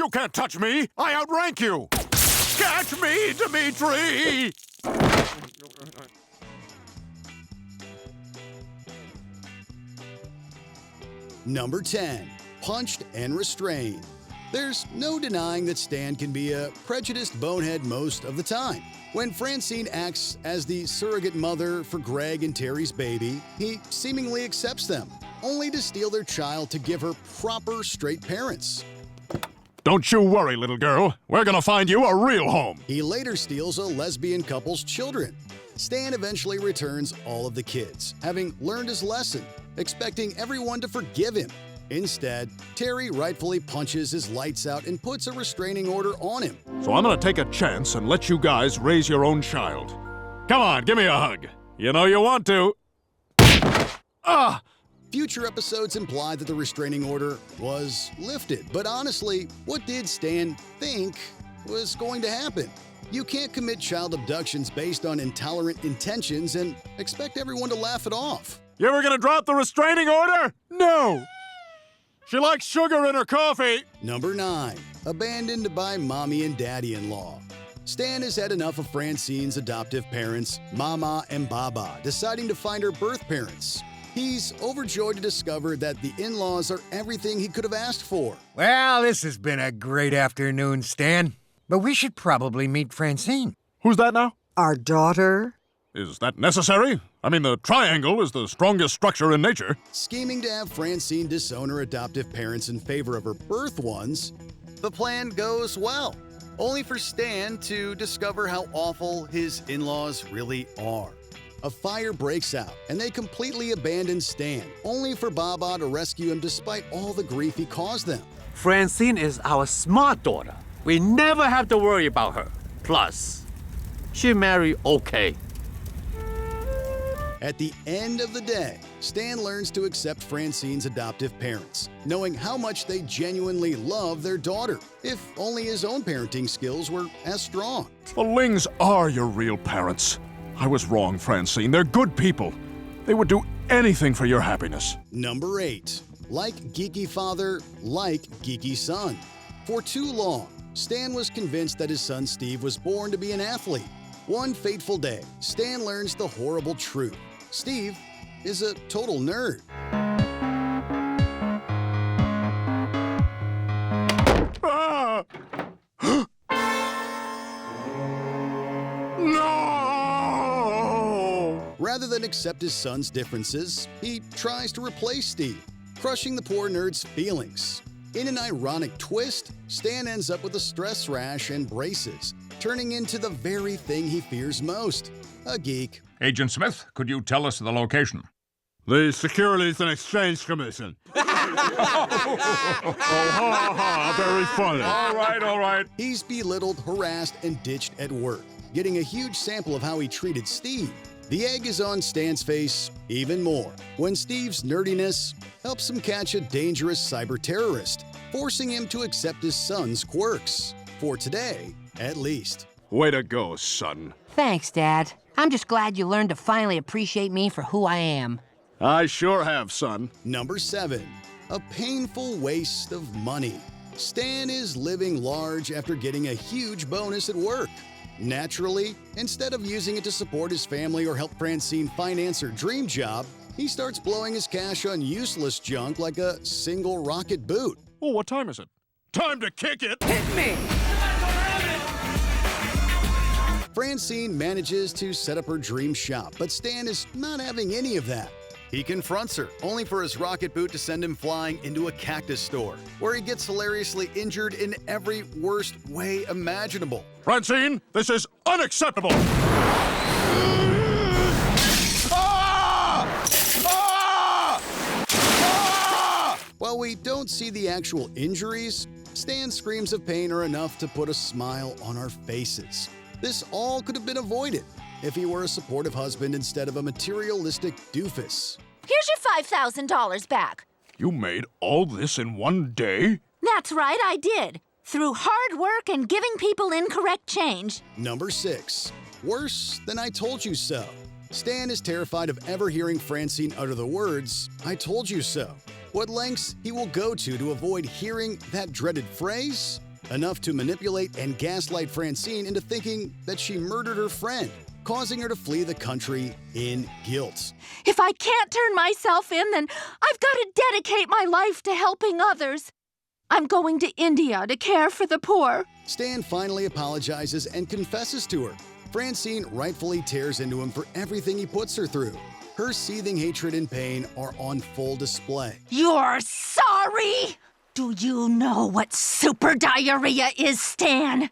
You can't touch me! I outrank you! Catch me, Dimitri! Number 10. Punched and restrained. There's no denying that Stan can be a prejudiced bonehead most of the time. When Francine acts as the surrogate mother for Greg and Terry's baby, he seemingly accepts them, only to steal their child to give her proper straight parents. Don't you worry, little girl. We're gonna find you a real home. He later steals a lesbian couple's children. Stan eventually returns all of the kids, having learned his lesson, expecting everyone to forgive him. Instead, Terry rightfully punches his lights out and puts a restraining order on him. So I'm gonna take a chance and let you guys raise your own child. Come on, give me a hug. You know you want to. Ah! Future episodes imply that the restraining order was lifted, but honestly, what did Stan think was going to happen? You can't commit child abductions based on intolerant intentions and expect everyone to laugh it off. You ever gonna drop the restraining order? No! She likes sugar in her coffee! Number 9. Abandoned by mommy and daddy-in-law. Stan has had enough of Francine's adoptive parents, Mama and Baba, deciding to find her birth parents. He's overjoyed to discover that the in-laws are everything he could have asked for. Well, this has been a great afternoon, Stan. But we should probably meet Francine. Who's that now? Our daughter? Is that necessary? I mean, the triangle is the strongest structure in nature. Scheming to have Francine disown her adoptive parents in favor of her birth ones, the plan goes well, only for Stan to discover how awful his in-laws really are. A fire breaks out, and they completely abandon Stan, only for Baba to rescue him despite all the grief he caused them. Francine is our smart daughter. We never have to worry about her. Plus, she married okay. At the end of the day, Stan learns to accept Francine's adoptive parents, knowing how much they genuinely love their daughter, if only his own parenting skills were as strong. The Lings are your real parents. I was wrong, Francine. They're good people. They would do anything for your happiness. Number 8. Like geeky father, like geeky son. For too long, Stan was convinced that his son Steve was born to be an athlete. One fateful day, Stan learns the horrible truth. Steve is a total nerd. Ah! No! Rather than accept his son's differences, he tries to replace Steve, crushing the poor nerd's feelings. In an ironic twist, Stan ends up with a stress rash and braces, turning into the very thing he fears most, a geek. Agent Smith, could you tell us the location? The Securities and Exchange Commission. Oh, ha, ha, very funny. All right. He's belittled, harassed, and ditched at work, getting a huge sample of how he treated Steve. The egg is on Stan's face even more when Steve's nerdiness helps him catch a dangerous cyber terrorist, forcing him to accept his son's quirks. For today, at least. Way to go, son. Thanks, Dad. I'm just glad you learned to finally appreciate me for who I am. I sure have, son. Number 7. A painful waste of money. Stan is living large after getting a huge bonus at work. Naturally, instead of using it to support his family or help Francine finance her dream job, he starts blowing his cash on useless junk like a single rocket boot. Oh, what time is it? Time to kick it! Hit me! Francine manages to set up her dream shop, but Stan is not having any of that. He confronts her, only for his rocket boot to send him flying into a cactus store, where he gets hilariously injured in every worst way imaginable. Francine, this is unacceptable! While we don't see the actual injuries, Stan's screams of pain are enough to put a smile on our faces. This all could have been avoided if he were a supportive husband instead of a materialistic doofus. Here's your $5,000 back. You made all this in one day? That's right, I did. Through hard work and giving people incorrect change. Number 6. Worse than I told you so. Stan is terrified of ever hearing Francine utter the words, "I told you so." What lengths he will go to avoid hearing that dreaded phrase? enough to manipulate and gaslight Francine into thinking that she murdered her friend, causing her to flee the country in guilt. If I can't turn myself in, then I've got to dedicate my life to helping others. I'm going to India to care for the poor. Stan finally apologizes and confesses to her. Francine rightfully tears into him for everything he puts her through. Her seething hatred and pain are on full display. You're sorry? Do you know what super diarrhea is, Stan?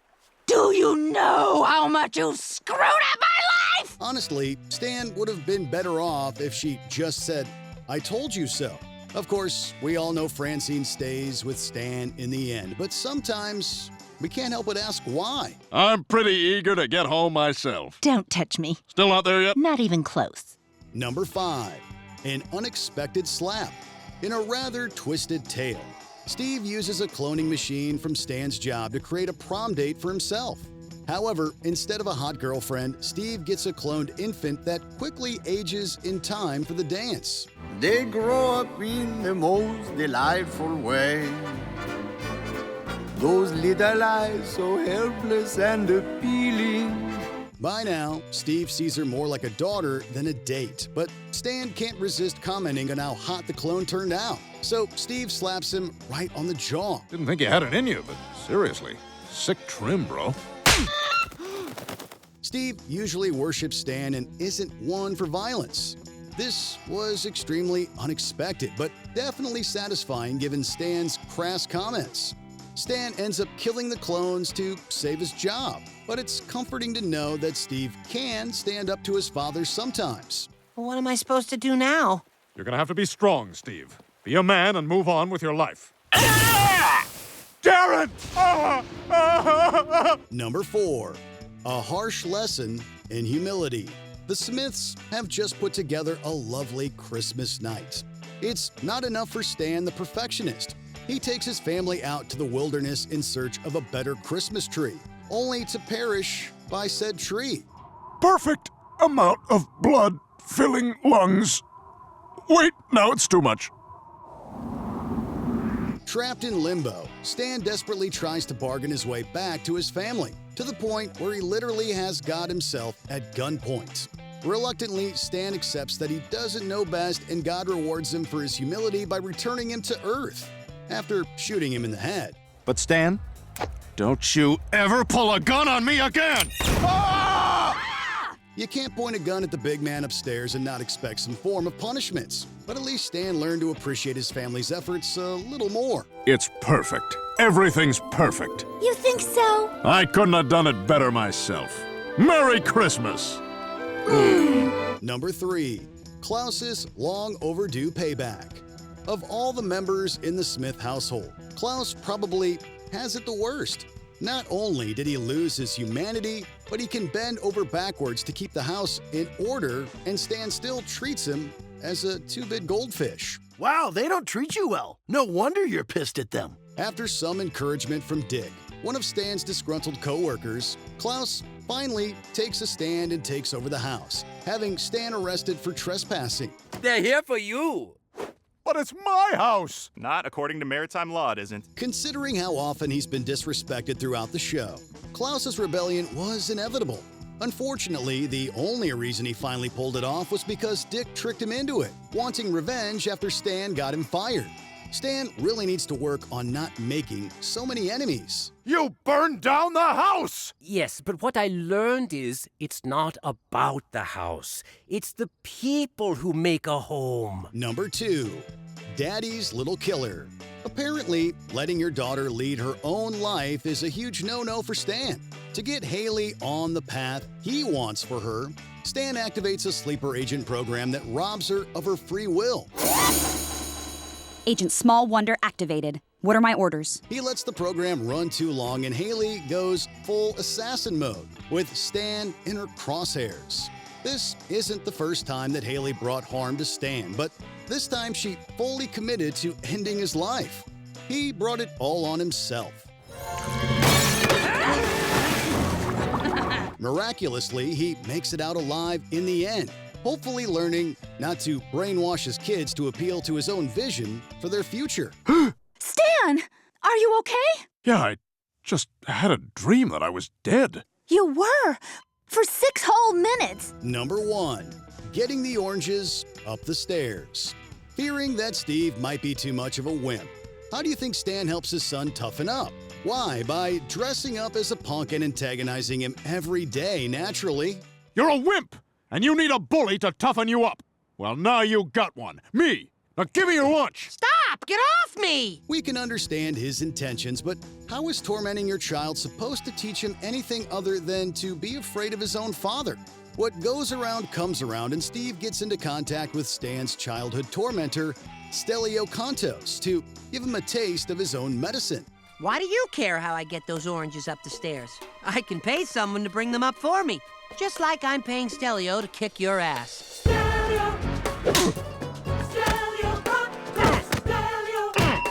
Do you know how much you've screwed up my life? Honestly, Stan would have been better off if she just said, "I told you so." Of course, we all know Francine stays with Stan in the end, but sometimes we can't help but ask why. I'm pretty eager to get home myself. Don't touch me. Still not there yet? Not even close. Number 5, an unexpected slap. In a rather twisted tale, Steve uses a cloning machine from Stan's job to create a prom date for himself. However, instead of a hot girlfriend, Steve gets a cloned infant that quickly ages in time for the dance. They grow up in the most delightful way. Those little eyes so helpless and appealing. By now, Steve sees her more like a daughter than a date, but Stan can't resist commenting on how hot the clone turned out. So Steve slaps him right on the jaw. Didn't think you had it in you, but seriously, sick trim, bro. Steve usually worships Stan and isn't one for violence. This was extremely unexpected, but definitely satisfying given Stan's crass comments. Stan ends up killing the clones to save his job, but it's comforting to know that Steve can stand up to his father sometimes. What am I supposed to do now? You're gonna have to be strong, Steve. Be a man and move on with your life. Darren! Number 4, a harsh lesson in humility. The Smiths have just put together a lovely Christmas night. It's not enough for Stan the perfectionist. He takes his family out to the wilderness in search of a better Christmas tree, only to perish by said tree. Perfect amount of blood filling lungs. Wait, no, it's too much. Trapped in limbo, Stan desperately tries to bargain his way back to his family, to the point where he literally has God himself at gunpoint. Reluctantly, Stan accepts that he doesn't know best, and God rewards him for his humility by returning him to Earth, after shooting him in the head. But Stan, don't you ever pull a gun on me again! You can't point a gun at the big man upstairs and not expect some form of punishments. But at least Stan learned to appreciate his family's efforts a little more. It's perfect. Everything's perfect. You think so? I couldn't have done it better myself. Merry Christmas! Number 3, Klaus's long overdue payback. Of all the members in the Smith household, Klaus probably has it the worst. Not only did he lose his humanity, but he can bend over backwards to keep the house in order, and Stan still treats him as a two-bit goldfish. Wow, they don't treat you well. No wonder you're pissed at them. After some encouragement from Dick, one of Stan's disgruntled co-workers, Klaus finally takes a stand and takes over the house, having Stan arrested for trespassing. They're here for you. But it's my house! Not according to maritime law, it isn't. Considering how often he's been disrespected throughout the show, Klaus's rebellion was inevitable. Unfortunately, the only reason he finally pulled it off was because Dick tricked him into it, wanting revenge after Stan got him fired. Stan really needs to work on not making so many enemies. You burned down the house! Yes, but what I learned is it's not about the house. It's the people who make a home. Number 2, Daddy's Little Killer. Apparently, letting your daughter lead her own life is a huge no-no for Stan. To get Hayley on the path he wants for her, Stan activates a sleeper agent program that robs her of her free will. Agent Small Wonder activated. What are my orders? He lets the program run too long and Hayley goes full assassin mode, with Stan in her crosshairs. This isn't the first time that Hayley brought harm to Stan, but this time she fully committed to ending his life. He brought it all on himself. Miraculously, he makes it out alive in the end, hopefully learning not to brainwash his kids to appeal to his own vision for their future. Stan, are you okay? Yeah, I just had a dream that I was dead. You were! For 6 whole minutes! Number 1. Getting the oranges up the stairs. Fearing that Steve might be too much of a wimp. How do you think Stan helps his son toughen up? Why? By dressing up as a punk and antagonizing him every day, naturally. You're a wimp, and you need a bully to toughen you up. Well, now you got one. Me. Now give me your lunch. Stop! Get off me! We can understand his intentions, but how is tormenting your child supposed to teach him anything other than to be afraid of his own father? What goes around comes around, and Steve gets into contact with Stan's childhood tormentor, Stelio Kontos, to give him a taste of his own medicine. Why do you care how I get those oranges up the stairs? I can pay someone to bring them up for me. Just like I'm paying Stelio to kick your ass. Stelio! Stelio Kontos! Stelio Kontos!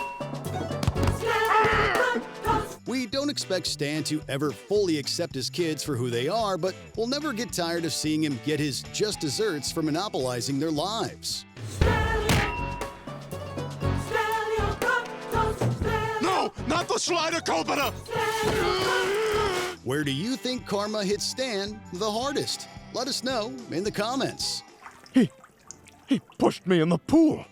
We don't expect Stan to ever fully accept his kids for who they are, but we'll never get tired of seeing him get his just desserts for monopolizing their lives. No, not the slider, Copita! Where do you think karma hit Stan the hardest? Let us know in the comments. He pushed me in the pool.